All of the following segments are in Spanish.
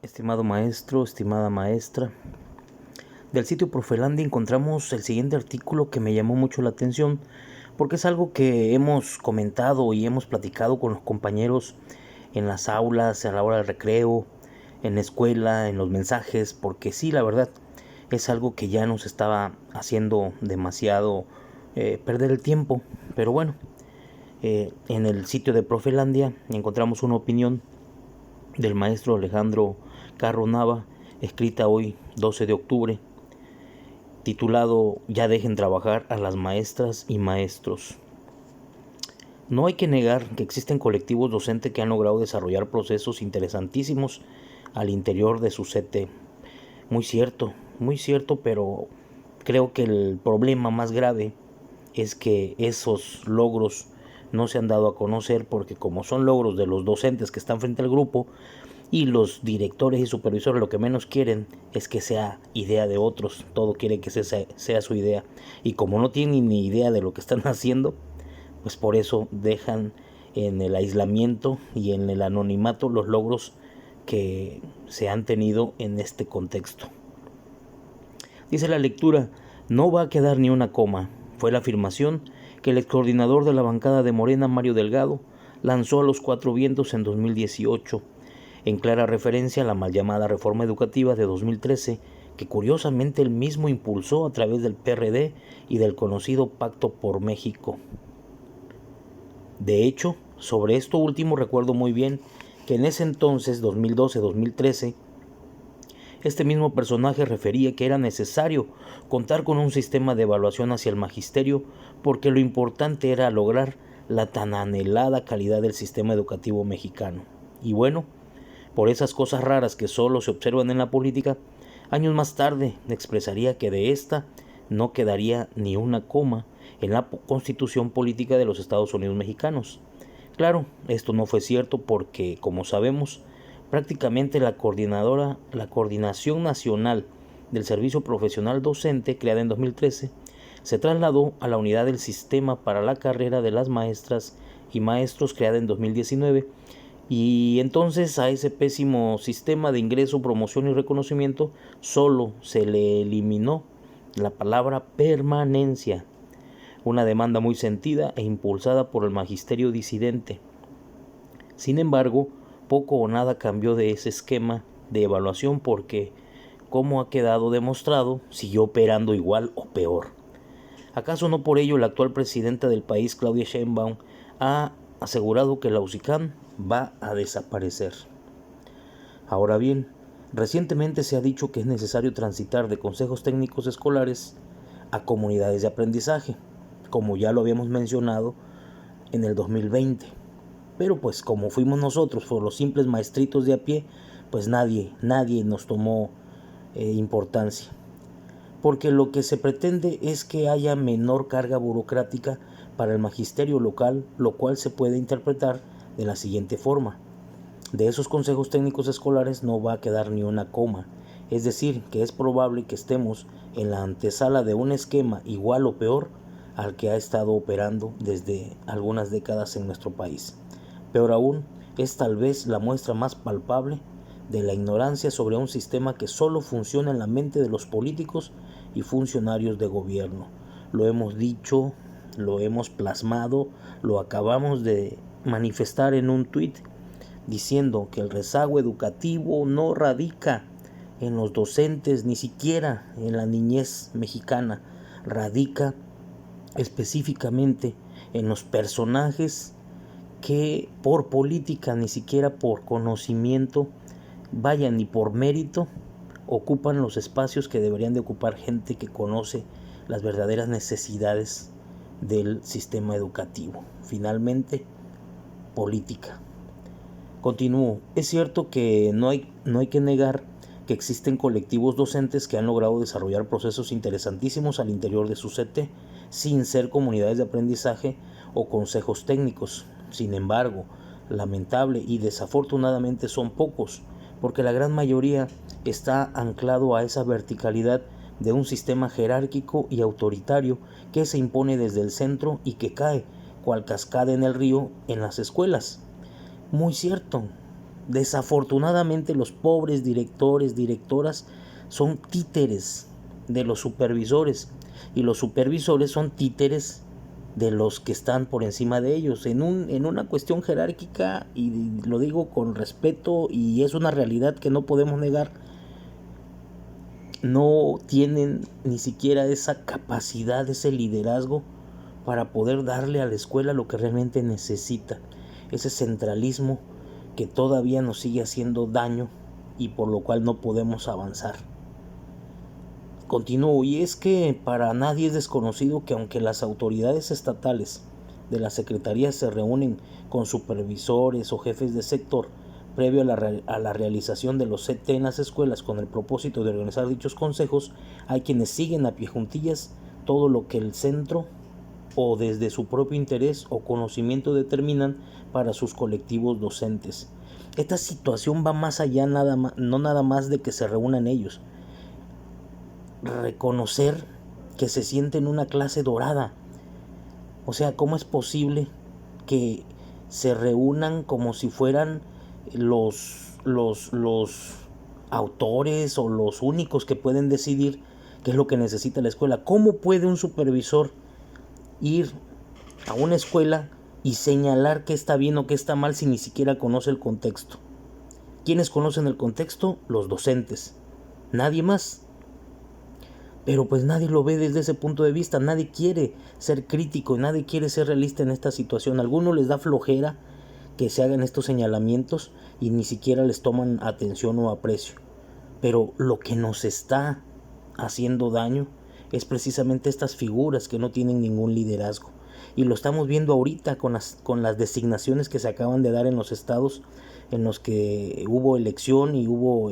Estimado maestro, estimada maestra, del sitio Profelandia encontramos el siguiente artículo que me llamó mucho la atención porque es algo que hemos comentado y hemos platicado con los compañeros en las aulas, a la hora del recreo, en la escuela, en los mensajes, porque sí, la verdad, es algo que ya nos estaba haciendo demasiado perder el tiempo. Pero bueno, en el sitio de Profelandia encontramos una opinión del maestro Alejandro Carro Nava, escrita hoy 12 de octubre, titulado Ya dejen trabajar a las maestras y maestros. No hay que negar que existen colectivos docentes que han logrado desarrollar procesos interesantísimos al interior de su CT. Muy cierto, pero creo que el problema más grave es que esos logros no se han dado a conocer porque como son logros de los docentes que están frente al grupo, y los directores y supervisores lo que menos quieren es que sea idea de otros, todo quiere que sea su idea. Y como no tienen ni idea de lo que están haciendo, pues por eso dejan en el aislamiento y en el anonimato los logros que se han tenido en este contexto. Dice la lectura, no va a quedar ni una coma, fue la afirmación que el excoordinador de la bancada de Morena, Mario Delgado, lanzó a los cuatro vientos en 2018, en clara referencia a la mal llamada reforma educativa de 2013, que curiosamente él mismo impulsó a través del PRD y del conocido Pacto por México. De hecho, sobre esto último recuerdo muy bien que en ese entonces, 2012-2013, este mismo personaje refería que era necesario contar con un sistema de evaluación hacia el magisterio porque lo importante era lograr la tan anhelada calidad del sistema educativo mexicano. Y bueno, por esas cosas raras que solo se observan en la política, años más tarde expresaría que de esta no quedaría ni una coma en la constitución política de los Estados Unidos mexicanos. Claro, esto no fue cierto porque, como sabemos, prácticamente la Coordinación Nacional del Servicio Profesional Docente, creada en 2013, se trasladó a la unidad del Sistema para la Carrera de las Maestras y Maestros, creada en 2019, y entonces a ese pésimo sistema de ingreso, promoción y reconocimiento solo se le eliminó la palabra permanencia, una demanda muy sentida e impulsada por el magisterio disidente. Sin embargo, poco o nada cambió de ese esquema de evaluación porque, como ha quedado demostrado, siguió operando igual o peor. ¿Acaso no por ello la actual presidenta del país, Claudia Sheinbaum, ha asegurado que la UCICAM va a desaparecer? Ahora bien, recientemente se ha dicho que es necesario transitar de consejos técnicos escolares a comunidades de aprendizaje, como ya lo habíamos mencionado en el 2020. Pero pues como fuimos nosotros, por los simples maestritos de a pie, pues nadie nos tomó importancia. Porque lo que se pretende es que haya menor carga burocrática para el magisterio local, lo cual se puede interpretar de la siguiente forma. De esos consejos técnicos escolares no va a quedar ni una coma, es decir, que es probable que estemos en la antesala de un esquema igual o peor al que ha estado operando desde algunas décadas en nuestro país. Peor aún, es tal vez la muestra más palpable de la ignorancia sobre un sistema que solo funciona en la mente de los políticos y funcionarios de gobierno. Lo hemos dicho, lo hemos plasmado, lo acabamos de manifestar en un tuit diciendo que el rezago educativo no radica en los docentes, ni siquiera en la niñez mexicana, radica específicamente en los personajes que por política, ni siquiera por conocimiento, vayan ni por mérito, ocupan los espacios que deberían de ocupar gente que conoce las verdaderas necesidades del sistema educativo. Finalmente, política. Continúo. Es cierto que no hay que negar que existen colectivos docentes que han logrado desarrollar procesos interesantísimos al interior de su CT, sin ser comunidades de aprendizaje o consejos técnicos. Sin embargo, lamentable y desafortunadamente son pocos, porque la gran mayoría está anclado a esa verticalidad de un sistema jerárquico y autoritario que se impone desde el centro y que cae, cual cascada en el río, en las escuelas. Muy cierto, Desafortunadamente los pobres directores, directoras son títeres de los supervisores y los supervisores son títeres de los que están por encima de ellos en una cuestión jerárquica, y lo digo con respeto y es una realidad que no podemos negar. No tienen ni siquiera esa capacidad, ese liderazgo para poder darle a la escuela lo que realmente necesita. Ese centralismo que todavía nos sigue haciendo daño y por lo cual no podemos avanzar. Continúo, y es que para nadie es desconocido que aunque las autoridades estatales de la Secretaría se reúnen con supervisores o jefes de sector previo a la realización de los CT en las escuelas con el propósito de organizar dichos consejos, hay quienes siguen a pie juntillas todo lo que el centro o desde su propio interés o conocimiento determinan para sus colectivos docentes. Esta situación va más allá, no nada más de que se reúnan ellos. Reconocer que se sienten una clase dorada. O sea, ¿cómo es posible que se reúnan como si fueran los autores o los únicos que pueden decidir qué es lo que necesita la escuela? ¿Cómo puede un supervisor ir a una escuela y señalar qué está bien o qué está mal si ni siquiera conoce el contexto? ¿Quiénes conocen el contexto? Los docentes, nadie más. Pero pues nadie lo ve desde ese punto de vista, nadie quiere ser crítico, nadie quiere ser realista en esta situación. A algunos les da flojera que se hagan estos señalamientos y ni siquiera les toman atención o aprecio. Pero lo que nos está haciendo daño es precisamente estas figuras que no tienen ningún liderazgo. Y lo estamos viendo ahorita con las designaciones que se acaban de dar en los estados en los que hubo elección y hubo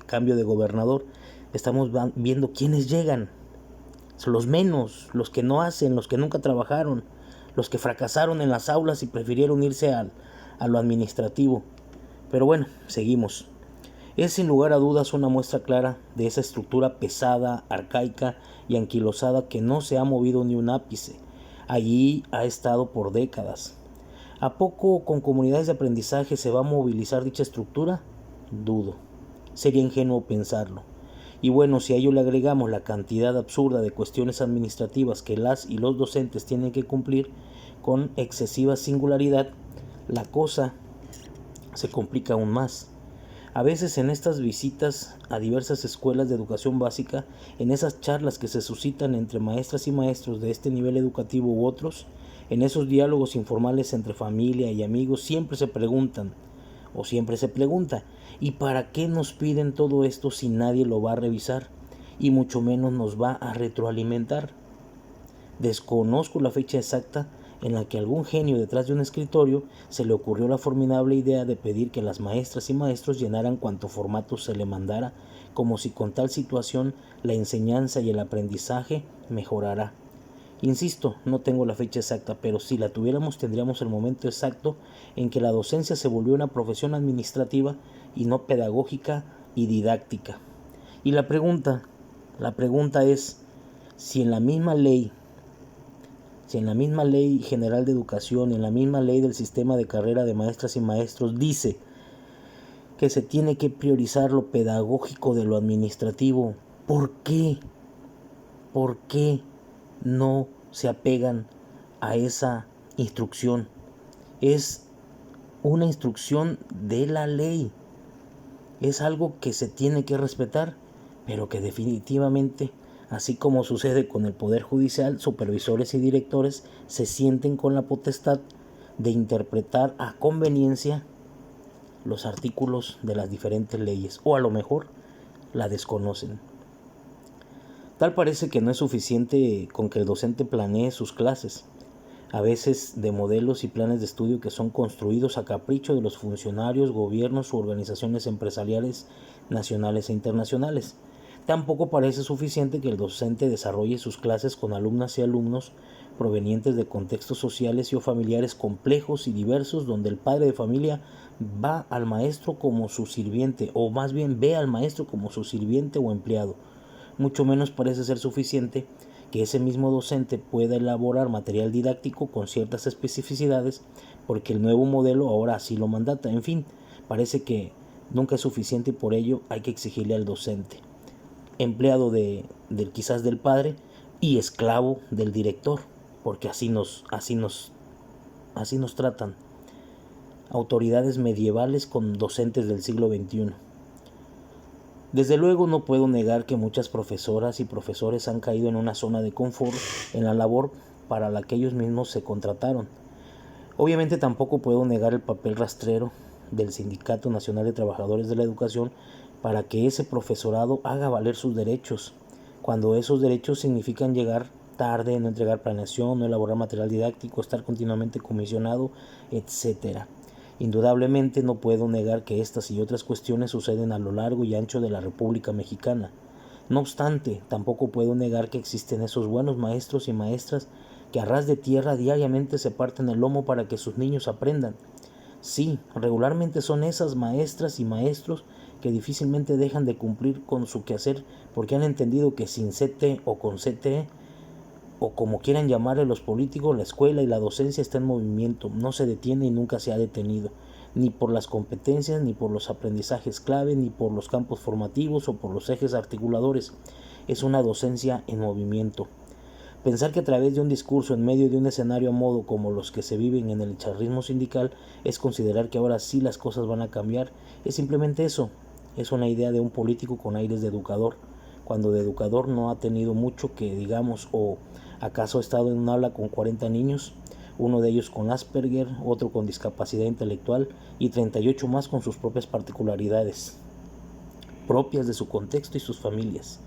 cambio de gobernador. Estamos viendo quiénes llegan, los menos, los que no hacen, los que nunca trabajaron, los que fracasaron en las aulas y prefirieron irse a lo administrativo. Pero bueno, seguimos. Es sin lugar a dudas una muestra clara de esa estructura pesada, arcaica y anquilosada que no se ha movido ni un ápice. Allí ha estado por décadas. ¿A poco con comunidades de aprendizaje se va a movilizar dicha estructura? Dudo. Sería ingenuo pensarlo. Y bueno, si a ello le agregamos la cantidad absurda de cuestiones administrativas que las y los docentes tienen que cumplir con excesiva singularidad, la cosa se complica aún más. A veces en estas visitas a diversas escuelas de educación básica, en esas charlas que se suscitan entre maestras y maestros de este nivel educativo u otros, en esos diálogos informales entre familia y amigos, siempre se pregunta, ¿y para qué nos piden todo esto si nadie lo va a revisar? Y mucho menos nos va a retroalimentar. Desconozco la fecha exacta en la que algún genio detrás de un escritorio se le ocurrió la formidable idea de pedir que las maestras y maestros llenaran cuanto formato se le mandara, como si con tal situación la enseñanza y el aprendizaje mejorará. Insisto, no tengo la fecha exacta, pero si la tuviéramos tendríamos el momento exacto en que la docencia se volvió una profesión administrativa y no pedagógica y didáctica. Y la pregunta es si en la misma ley general de educación, en la misma ley del sistema de carrera de maestras y maestros dice que se tiene que priorizar lo pedagógico de lo administrativo, ¿por qué? ¿Por qué no se apegan a esa instrucción? Es una instrucción de la ley. Es algo que se tiene que respetar, pero que definitivamente, así como sucede con el Poder Judicial, supervisores y directores se sienten con la potestad de interpretar a conveniencia los artículos de las diferentes leyes, o a lo mejor la desconocen. Tal parece que no es suficiente con que el docente planee sus clases, a veces de modelos y planes de estudio que son construidos a capricho de los funcionarios, gobiernos u organizaciones empresariales nacionales e internacionales. Tampoco parece suficiente que el docente desarrolle sus clases con alumnas y alumnos provenientes de contextos sociales y o familiares complejos y diversos, donde el padre de familia va al maestro como su sirviente, o más bien ve al maestro como su sirviente o empleado. Mucho menos parece ser suficiente que ese mismo docente pueda elaborar material didáctico con ciertas especificidades, porque el nuevo modelo ahora así lo mandata. En fin, Parece que nunca es suficiente y por ello hay que exigirle al docente, empleado quizás del padre y esclavo del director, porque así nos tratan. Autoridades medievales con docentes del siglo XXI. Desde luego no puedo negar que muchas profesoras y profesores han caído en una zona de confort en la labor para la que ellos mismos se contrataron. Obviamente tampoco puedo negar el papel rastrero del Sindicato Nacional de Trabajadores de la Educación para que ese profesorado haga valer sus derechos, cuando esos derechos significan llegar tarde, no entregar planeación, no elaborar material didáctico, estar continuamente comisionado, etc. Indudablemente no puedo negar que estas y otras cuestiones suceden a lo largo y ancho de la República Mexicana. No obstante, tampoco puedo negar que existen esos buenos maestros y maestras que a ras de tierra diariamente se parten el lomo para que sus niños aprendan. Sí, regularmente son esas maestras y maestros que difícilmente dejan de cumplir con su quehacer porque han entendido que sin CT o con CTE, o como quieran llamarle los políticos, la escuela y la docencia está en movimiento, no se detiene y nunca se ha detenido, ni por las competencias, ni por los aprendizajes clave, ni por los campos formativos o por los ejes articuladores. Es una docencia en movimiento. Pensar que a través de un discurso en medio de un escenario a modo como los que se viven en el charrismo sindical es considerar que ahora sí las cosas van a cambiar, es simplemente eso, es una idea de un político con aires de educador, cuando de educador no ha tenido mucho que digamos, o acaso ha estado en un aula con 40 niños, uno de ellos con Asperger, otro con discapacidad intelectual y 38 más con sus propias particularidades, propias de su contexto y sus familias.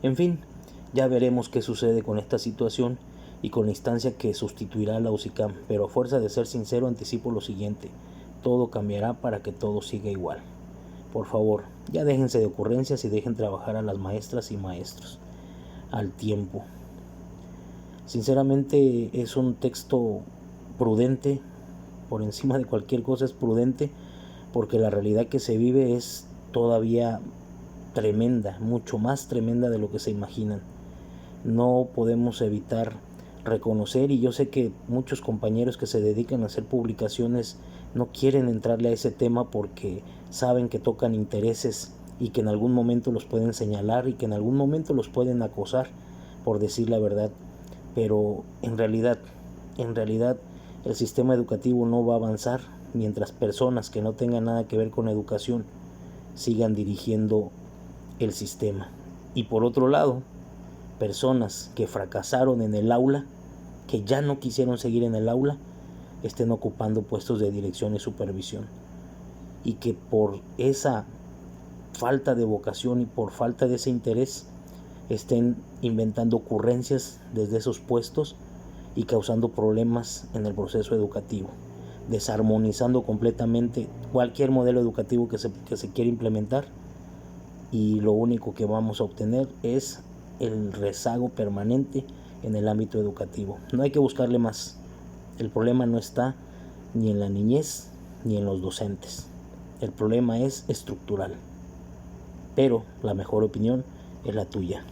En fin, ya veremos qué sucede con esta situación y con la instancia que sustituirá a la UCICAM, pero a fuerza de ser sincero anticipo lo siguiente: todo cambiará para que todo siga igual. Por favor, ya déjense de ocurrencias y dejen trabajar a las maestras y maestros al tiempo. Sinceramente es un texto prudente, por encima de cualquier cosa es prudente, porque la realidad que se vive es todavía tremenda, mucho más tremenda de lo que se imaginan. No podemos evitar reconocer, y yo sé que muchos compañeros que se dedican a hacer publicaciones no quieren entrarle a ese tema porque saben que tocan intereses y que en algún momento los pueden señalar y que en algún momento los pueden acosar por decir la verdad, pero en realidad el sistema educativo no va a avanzar mientras personas que no tengan nada que ver con educación sigan dirigiendo el sistema. Y por otro lado, personas que fracasaron en el aula, que ya no quisieron seguir en el aula, estén ocupando puestos de dirección y supervisión, y que por esa falta de vocación y por falta de ese interés estén inventando ocurrencias desde esos puestos y causando problemas en el proceso educativo, desarmonizando completamente cualquier modelo educativo que se quiera implementar, y lo único que vamos a obtener es el rezago permanente en el ámbito educativo. No hay que buscarle más. El problema no está ni en la niñez ni en los docentes. El problema es estructural. Pero la mejor opinión es la tuya.